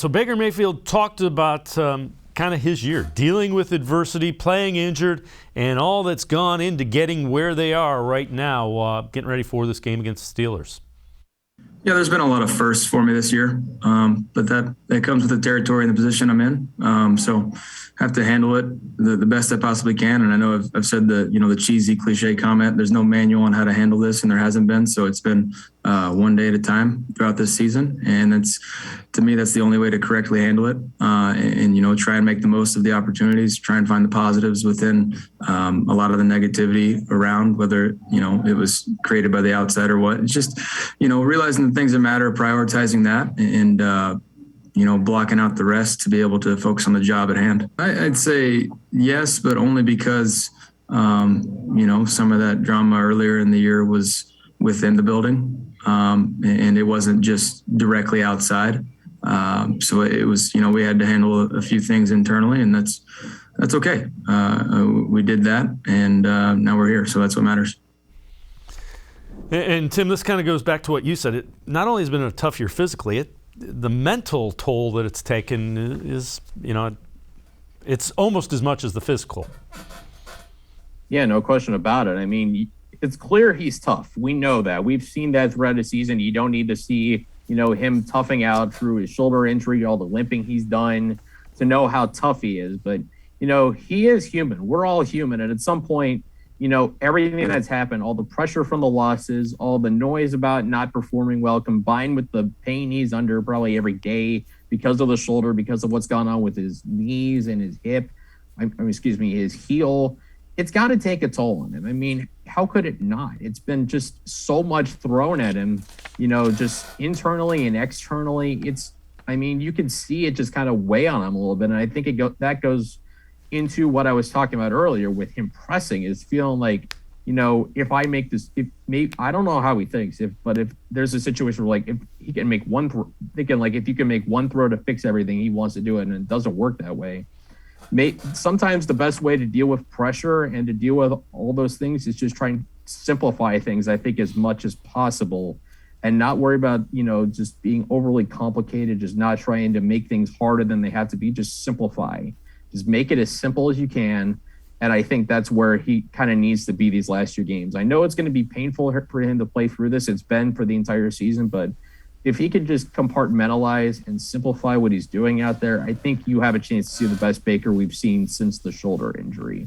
So Baker Mayfield talked about kind of his year, dealing with adversity, playing injured, and all that's gone into getting where they are right now, getting ready for this game against the Steelers. Yeah, there's been a lot of firsts for me this year, but that comes with the territory and the position I'm in. So have to handle it the best I possibly can. And I know I've said the cheesy cliche comment, there's no manual on how to handle this, and there hasn't been. So it's been one day at a time throughout this season. And to me, that's the only way to correctly handle it. And try and make the most of the opportunities, try and find the positives within a lot of the negativity around, whether, it was created by the outside or what. It's just, realizing the things that matter, prioritizing that, and, blocking out the rest to be able to focus on the job at hand. I'd say yes, but only because, some of that drama earlier in the year was within the building, and it wasn't just directly outside. So it was, we had to handle a few things internally, and that's okay. We did that, and now we're here, so that's what matters. And Tim, this kind of goes back to what you said. It not only has been a tough year physically, the mental toll that it's taken is, it's almost as much as the physical. Yeah, no question about it. I mean, it's clear he's tough. We know that. We've seen that throughout the season. You don't need to see, him toughing out through his shoulder injury, all the limping he's done to know how tough he is. But, he is human. We're all human. And at some point, everything that's happened, all the pressure from the losses, all the noise about not performing well, combined with the pain he's under probably every day because of the shoulder, because of what's gone on with his knees and his hip, his heel, it's got to take a toll on him. I mean, how could it not? It's been just so much thrown at him, just internally and externally. You can see it just kind of weigh on him a little bit. And I think that goes into what I was talking about earlier with him pressing, is feeling like, if I make this, I don't know how he thinks, but if there's a situation where, like, if he can make one if you can make one throw to fix everything, he wants to do it, and it doesn't work that way. Sometimes the best way to deal with pressure and to deal with all those things is just try and simplify things, I think, as much as possible, and not worry about, just being overly complicated, just not trying to make things harder than they have to be. Just simplify. Just make it as simple as you can. And I think that's where he kind of needs to be these last few games. I know it's going to be painful for him to play through this. It's been for the entire season. But if he can just compartmentalize and simplify what he's doing out there, I think you have a chance to see the best Baker we've seen since the shoulder injury.